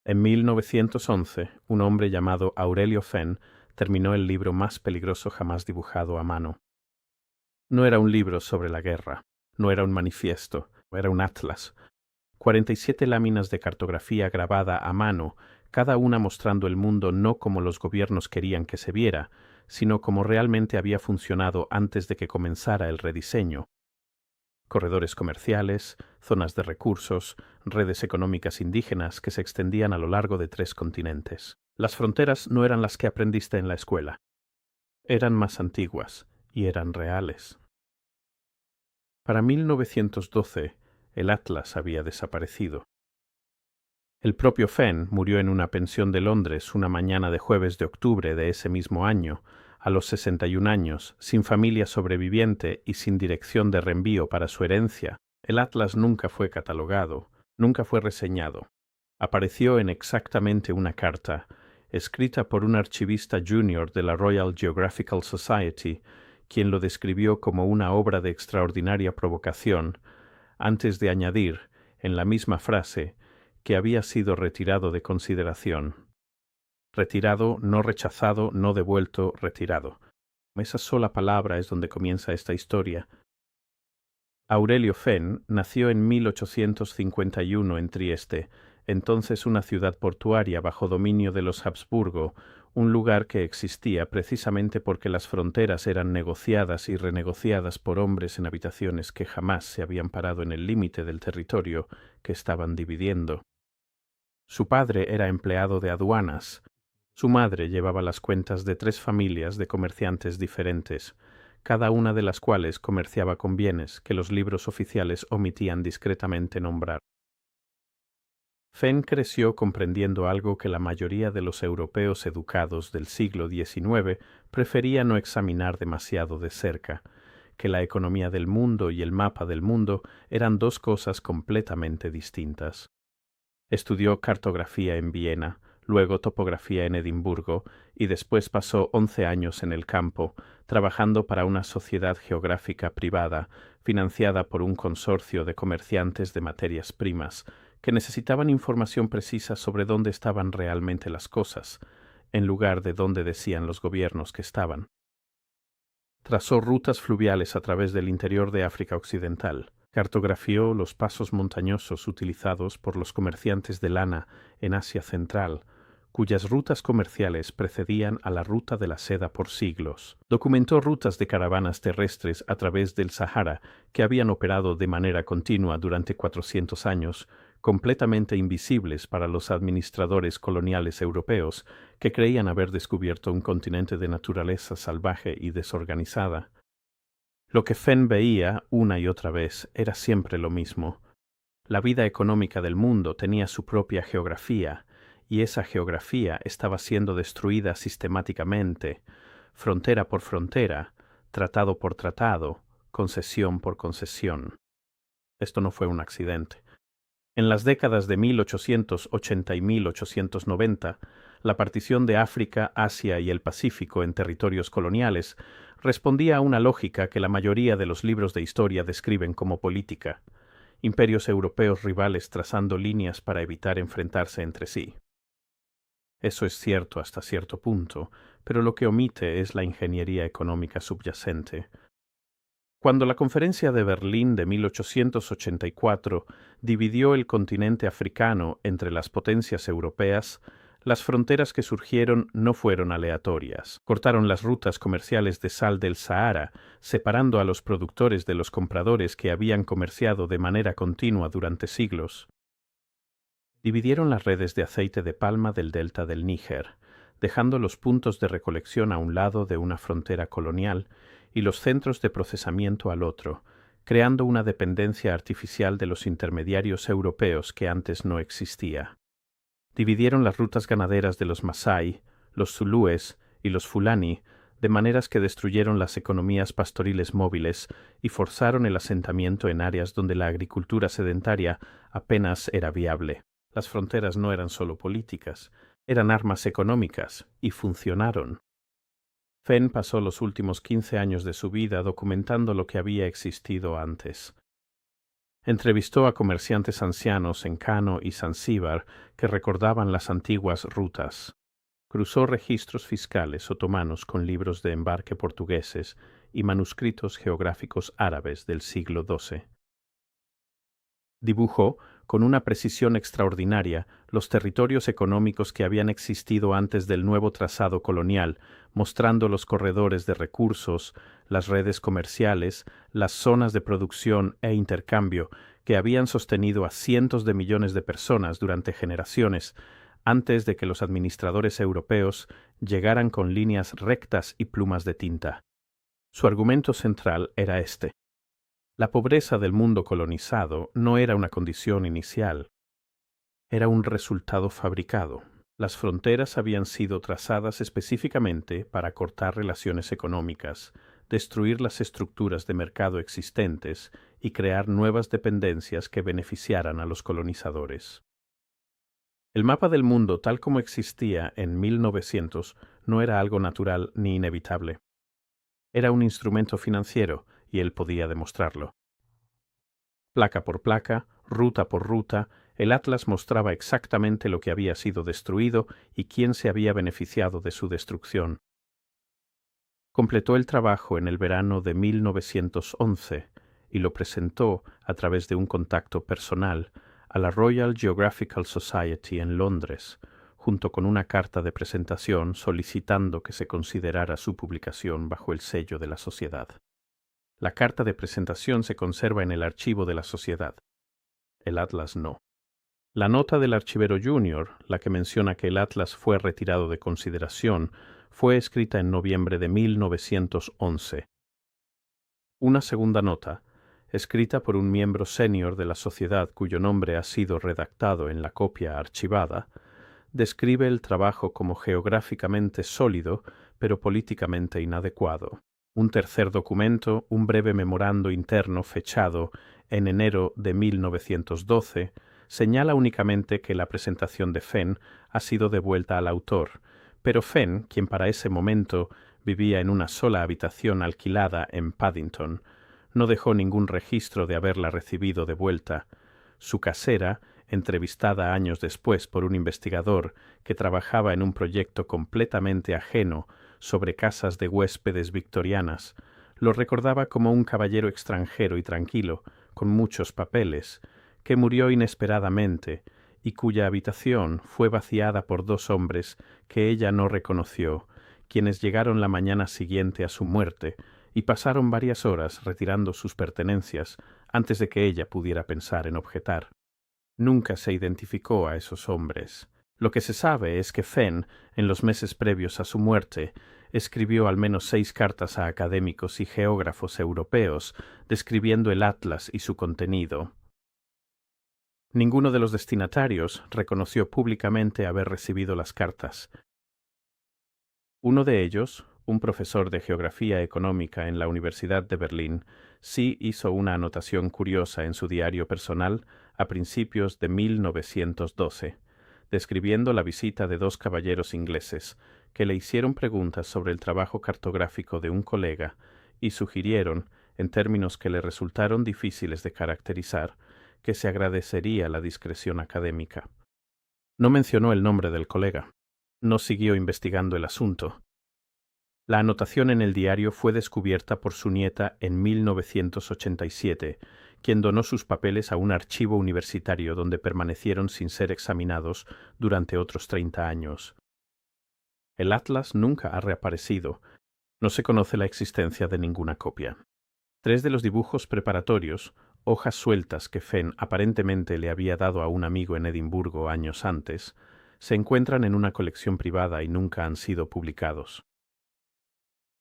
En 1911, un hombre llamado Aurelio Fenn terminó el libro más peligroso jamás dibujado a mano. No era un libro sobre la guerra, no era un manifiesto, era un atlas. 47 láminas de cartografía grabada a mano, cada una mostrando el mundo no como los gobiernos querían que se viera, sino como realmente había funcionado antes de que comenzara el rediseño. Corredores comerciales, zonas de recursos, redes económicas indígenas que se extendían a lo largo de 3 continentes. Las fronteras no eran las que aprendiste en la escuela. Eran más antiguas y eran reales. Para 1912, el Atlas había desaparecido. El propio Fenn murió en una pensión de Londres una mañana de jueves de octubre de ese mismo año, a los 61 años, sin familia sobreviviente y sin dirección de reenvío para su herencia. El Atlas nunca fue catalogado, nunca fue reseñado. Apareció en exactamente una carta, escrita por un archivista junior de la Royal Geographical Society, quien lo describió como una obra de extraordinaria provocación, antes de añadir, en la misma frase, que había sido retirado de consideración. Retirado, no rechazado, no devuelto, retirado. Esa sola palabra es donde comienza esta historia. Aurelio Fenn nació en 1851 en Trieste, entonces una ciudad portuaria bajo dominio de los Habsburgo, un lugar que existía precisamente porque las fronteras eran negociadas y renegociadas por hombres en habitaciones que jamás se habían parado en el límite del territorio que estaban dividiendo. Su padre era empleado de aduanas. Su madre llevaba las cuentas de 3 familias de comerciantes diferentes, cada una de las cuales comerciaba con bienes que los libros oficiales omitían discretamente nombrar. Fenn creció comprendiendo algo que la mayoría de los europeos educados del siglo XIX prefería no examinar demasiado de cerca, que la economía del mundo y el mapa del mundo eran 2 cosas completamente distintas. Estudió cartografía en Viena, luego topografía en Edimburgo y después pasó 11 años en el campo, trabajando para una sociedad geográfica privada, financiada por un consorcio de comerciantes de materias primas, que necesitaban información precisa sobre dónde estaban realmente las cosas, en lugar de dónde decían los gobiernos que estaban. Trazó rutas fluviales a través del interior de África Occidental. Cartografió los pasos montañosos utilizados por los comerciantes de lana en Asia Central, cuyas rutas comerciales precedían a la ruta de la seda por siglos. Documentó rutas de caravanas terrestres a través del Sahara que habían operado de manera continua durante 400 años, completamente invisibles para los administradores coloniales europeos que creían haber descubierto un continente de naturaleza salvaje y desorganizada. Lo que Fenn veía una y otra vez era siempre lo mismo. La vida económica del mundo tenía su propia geografía, y esa geografía estaba siendo destruida sistemáticamente, frontera por frontera, tratado por tratado, concesión por concesión. Esto no fue un accidente. En las décadas de 1880 y 1890, la partición de África, Asia y el Pacífico en territorios coloniales respondía a una lógica que la mayoría de los libros de historia describen como política: imperios europeos rivales trazando líneas para evitar enfrentarse entre sí. Eso es cierto hasta cierto punto, pero lo que omite es la ingeniería económica subyacente. Cuando la Conferencia de Berlín de 1884 dividió el continente africano entre las potencias europeas, las fronteras que surgieron no fueron aleatorias. Cortaron las rutas comerciales de sal del Sahara, separando a los productores de los compradores que habían comerciado de manera continua durante siglos. Dividieron las redes de aceite de palma del delta del Níger, dejando los puntos de recolección a un lado de una frontera colonial y los centros de procesamiento al otro, creando una dependencia artificial de los intermediarios europeos que antes no existía. Dividieron las rutas ganaderas de los Masái, los Zulúes y los Fulani, de maneras que destruyeron las economías pastoriles móviles y forzaron el asentamiento en áreas donde la agricultura sedentaria apenas era viable. Las fronteras no eran solo políticas, eran armas económicas, y funcionaron. Fenn pasó los últimos 15 años de su vida documentando lo que había existido antes. Entrevistó a comerciantes ancianos en Kano y Zanzíbar que recordaban las antiguas rutas. Cruzó registros fiscales otomanos con libros de embarque portugueses y manuscritos geográficos árabes del siglo XII. Dibujó, con una precisión extraordinaria, los territorios económicos que habían existido antes del nuevo trazado colonial, mostrando los corredores de recursos, las redes comerciales, las zonas de producción e intercambio que habían sostenido a cientos de millones de personas durante generaciones, antes de que los administradores europeos llegaran con líneas rectas y plumas de tinta. Su argumento central era este: la pobreza del mundo colonizado no era una condición inicial, era un resultado fabricado. Las fronteras habían sido trazadas específicamente para cortar relaciones económicas, destruir las estructuras de mercado existentes y crear nuevas dependencias que beneficiaran a los colonizadores. El mapa del mundo tal como existía en 1900 no era algo natural ni inevitable. Era un instrumento financiero y él podía demostrarlo. Placa por placa, ruta por ruta, el atlas mostraba exactamente lo que había sido destruido y quién se había beneficiado de su destrucción. Completó el trabajo en el verano de 1911 y lo presentó, a través de un contacto personal, a la Royal Geographical Society en Londres, junto con una carta de presentación solicitando que se considerara su publicación bajo el sello de la sociedad. La carta de presentación se conserva en el archivo de la sociedad. El atlas no. La nota del archivero junior, la que menciona que el atlas fue retirado de consideración, fue escrita en noviembre de 1911. Una segunda nota, escrita por un miembro senior de la sociedad cuyo nombre ha sido redactado en la copia archivada, describe el trabajo como geográficamente sólido, pero políticamente inadecuado. Un tercer documento, un breve memorando interno fechado en enero de 1912, señala únicamente que la presentación de Fenn ha sido devuelta al autor, pero Fenn, quien para ese momento vivía en una sola habitación alquilada en Paddington, no dejó ningún registro de haberla recibido de vuelta. Su casera, entrevistada años después por un investigador que trabajaba en un proyecto completamente ajeno sobre casas de huéspedes victorianas, lo recordaba como un caballero extranjero y tranquilo, con muchos papeles, que murió inesperadamente y cuya habitación fue vaciada por dos hombres que ella no reconoció, quienes llegaron la mañana siguiente a su muerte y pasaron varias horas retirando sus pertenencias antes de que ella pudiera pensar en objetar. Nunca se identificó a esos hombres. Lo que se sabe es que Fenn, en los meses previos a su muerte, escribió al menos 6 cartas a académicos y geógrafos europeos describiendo el atlas y su contenido. Ninguno de los destinatarios reconoció públicamente haber recibido las cartas. Uno de ellos, un profesor de geografía económica en la Universidad de Berlín, sí hizo una anotación curiosa en su diario personal a principios de 1912, describiendo la visita de dos caballeros ingleses que le hicieron preguntas sobre el trabajo cartográfico de un colega y sugirieron, en términos que le resultaron difíciles de caracterizar, que se agradecería la discreción académica. No mencionó el nombre del colega. No siguió investigando el asunto. La anotación en el diario fue descubierta por su nieta en 1987, quien donó sus papeles a un archivo universitario donde permanecieron sin ser examinados durante otros 30 años. El atlas nunca ha reaparecido. No se conoce la existencia de ninguna copia. 3 de los dibujos preparatorios, hojas sueltas que Fenn aparentemente le había dado a un amigo en Edimburgo años antes, se encuentran en una colección privada y nunca han sido publicados.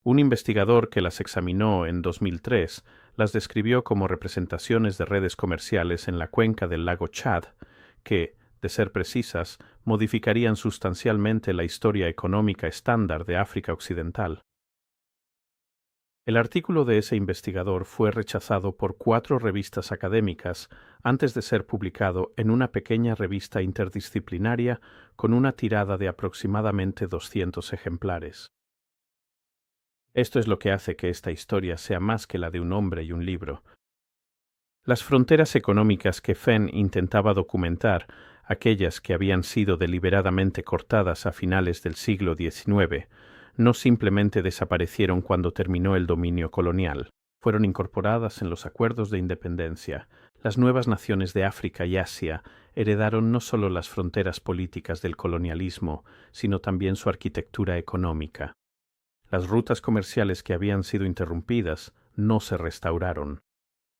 Un investigador que las examinó en 2003 las describió como representaciones de redes comerciales en la cuenca del lago Chad que, de ser precisas, modificarían sustancialmente la historia económica estándar de África Occidental. El artículo de ese investigador fue rechazado por 4 revistas académicas antes de ser publicado en una pequeña revista interdisciplinaria con una tirada de aproximadamente 200 ejemplares. Esto es lo que hace que esta historia sea más que la de un hombre y un libro. Las fronteras económicas que Fenn intentaba documentar, aquellas que habían sido deliberadamente cortadas a finales del siglo XIX, no simplemente desaparecieron cuando terminó el dominio colonial. Fueron incorporadas en los acuerdos de independencia. Las nuevas naciones de África y Asia heredaron no solo las fronteras políticas del colonialismo, sino también su arquitectura económica. Las rutas comerciales que habían sido interrumpidas no se restauraron.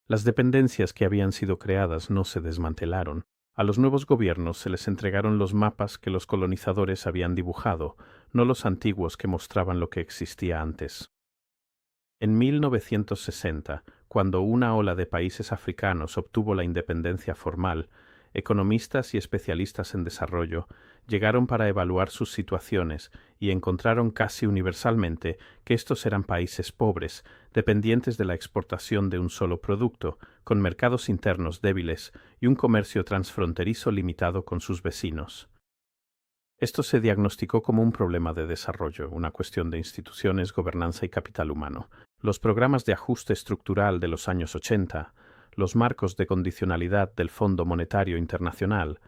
Las dependencias que habían sido creadas no se desmantelaron. A los nuevos gobiernos se les entregaron los mapas que los colonizadores habían dibujado, no los antiguos que mostraban lo que existía antes. En 1960, cuando una ola de países africanos obtuvo la independencia formal, economistas y especialistas en desarrollo llegaron para evaluar sus situaciones y encontraron casi universalmente que estos eran países pobres, dependientes de la exportación de un solo producto, con mercados internos débiles y un comercio transfronterizo limitado con sus vecinos. Esto se diagnosticó como un problema de desarrollo, una cuestión de instituciones, gobernanza y capital humano. Los programas de ajuste estructural de los años 80, los marcos de condicionalidad del Fondo Monetario Internacional,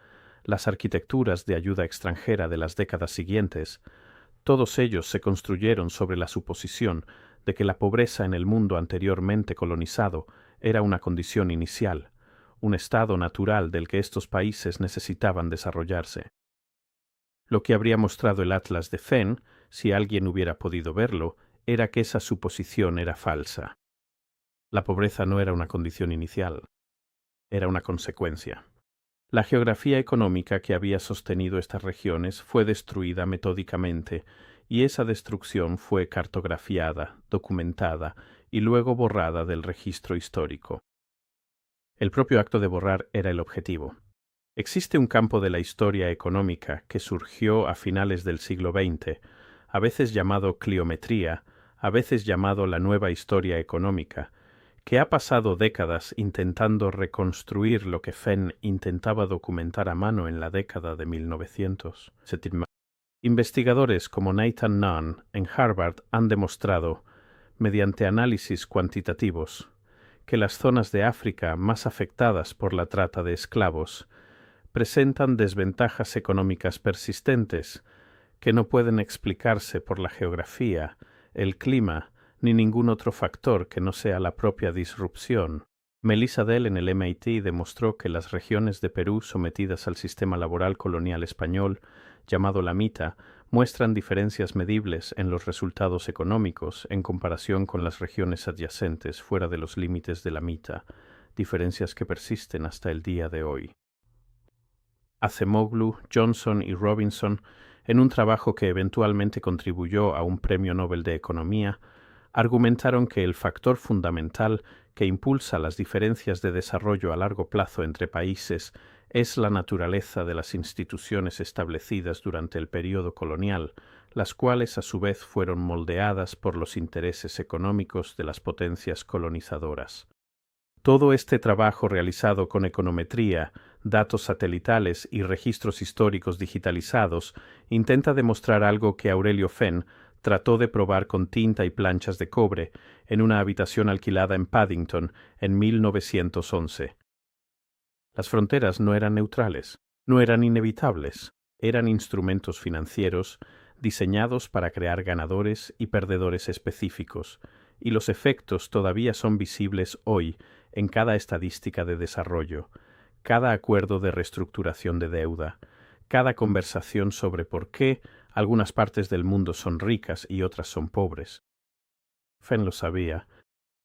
las arquitecturas de ayuda extranjera de las décadas siguientes, todos ellos se construyeron sobre la suposición de que la pobreza en el mundo anteriormente colonizado era una condición inicial, un estado natural del que estos países necesitaban desarrollarse. Lo que habría mostrado el Atlas de Fenn, si alguien hubiera podido verlo, era que esa suposición era falsa. La pobreza no era una condición inicial, era una consecuencia. La geografía económica que había sostenido estas regiones fue destruida metódicamente, y esa destrucción fue cartografiada, documentada y luego borrada del registro histórico. El propio acto de borrar era el objetivo. Existe un campo de la historia económica que surgió a finales del siglo XX, a veces llamado cliometría, a veces llamado la nueva historia económica, que ha pasado décadas intentando reconstruir lo que Fenn intentaba documentar a mano en la década de 1900. Investigadores como Nathan Nunn en Harvard han demostrado, mediante análisis cuantitativos, que las zonas de África más afectadas por la trata de esclavos presentan desventajas económicas persistentes que no pueden explicarse por la geografía, el clima, ni ningún otro factor que no sea la propia disrupción. Melissa Dell en el MIT demostró que las regiones de Perú sometidas al sistema laboral colonial español, llamado la MITA, muestran diferencias medibles en los resultados económicos en comparación con las regiones adyacentes fuera de los límites de la MITA, diferencias que persisten hasta el día de hoy. Acemoglu, Johnson y Robinson, en un trabajo que eventualmente contribuyó a un premio Nobel de Economía, argumentaron que el factor fundamental que impulsa las diferencias de desarrollo a largo plazo entre países es la naturaleza de las instituciones establecidas durante el período colonial, las cuales a su vez fueron moldeadas por los intereses económicos de las potencias colonizadoras. Todo este trabajo realizado con econometría, datos satelitales y registros históricos digitalizados intenta demostrar algo que Aurelio Fenn trató de probar con tinta y planchas de cobre en una habitación alquilada en Paddington en 1911. Las fronteras no eran neutrales, no eran inevitables, eran instrumentos financieros diseñados para crear ganadores y perdedores específicos, y los efectos todavía son visibles hoy en cada estadística de desarrollo, cada acuerdo de reestructuración de deuda, cada conversación sobre por qué algunas partes del mundo son ricas y otras son pobres. Fenn lo sabía.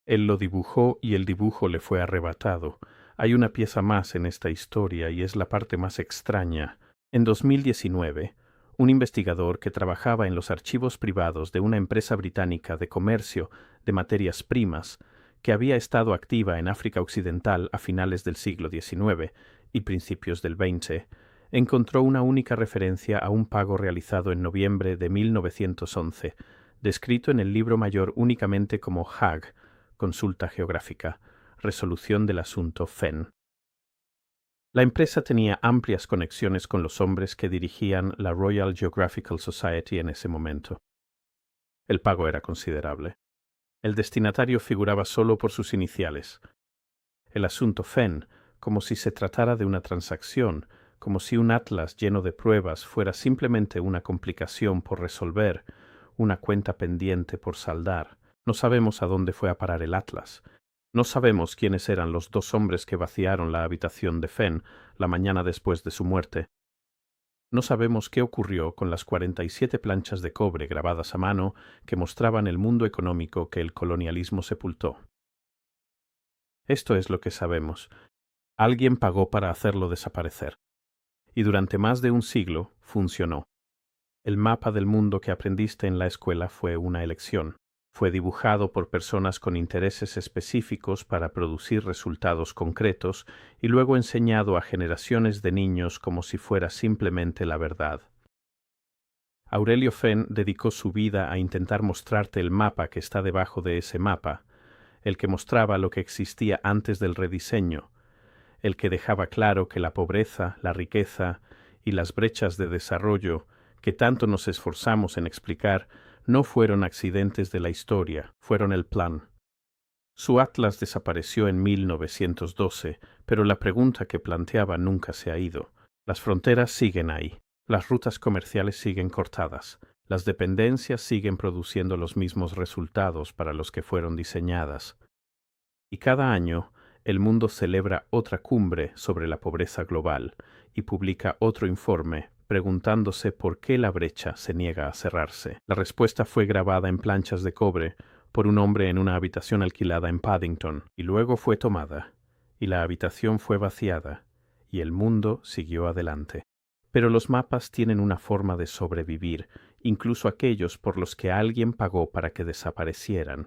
Él lo dibujó y el dibujo le fue arrebatado. Hay una pieza más en esta historia y es la parte más extraña. En 2019, un investigador que trabajaba en los archivos privados de una empresa británica de comercio de materias primas, que había estado activa en África Occidental a finales del siglo XIX y principios del XX, encontró una única referencia a un pago realizado en noviembre de 1911, descrito en el libro mayor únicamente como HAG, Consulta Geográfica, Resolución del Asunto Fenn. La empresa tenía amplias conexiones con los hombres que dirigían la Royal Geographical Society en ese momento. El pago era considerable. El destinatario figuraba solo por sus iniciales. el asunto Fenn, como si se tratara de una transacción, como si un atlas lleno de pruebas fuera simplemente una complicación por resolver, una cuenta pendiente por saldar. No sabemos a dónde fue a parar el atlas. No sabemos quiénes eran los dos hombres que vaciaron la habitación de Fenn la mañana después de su muerte. No sabemos qué ocurrió con las 47 planchas de cobre grabadas a mano que mostraban el mundo económico que el colonialismo sepultó. Esto es lo que sabemos. Alguien pagó para hacerlo desaparecer. Y durante más de un siglo funcionó. El mapa del mundo que aprendiste en la escuela fue una elección. Fue dibujado por personas con intereses específicos para producir resultados concretos y luego enseñado a generaciones de niños como si fuera simplemente la verdad. Aurelio Fenn dedicó su vida a intentar mostrarte el mapa que está debajo de ese mapa, el que mostraba lo que existía antes del rediseño, el que dejaba claro que la pobreza, la riqueza y las brechas de desarrollo que tanto nos esforzamos en explicar no fueron accidentes de la historia, fueron el plan. Su atlas desapareció en 1912, pero la pregunta que planteaba nunca se ha ido. Las fronteras siguen ahí, las rutas comerciales siguen cortadas, las dependencias siguen produciendo los mismos resultados para los que fueron diseñadas. Y cada año, el mundo celebra otra cumbre sobre la pobreza global y publica otro informe preguntándose por qué la brecha se niega a cerrarse. La respuesta fue grabada en planchas de cobre por un hombre en una habitación alquilada en Paddington, y luego fue tomada, y la habitación fue vaciada, y el mundo siguió adelante. Pero los mapas tienen una forma de sobrevivir, incluso aquellos por los que alguien pagó para que desaparecieran.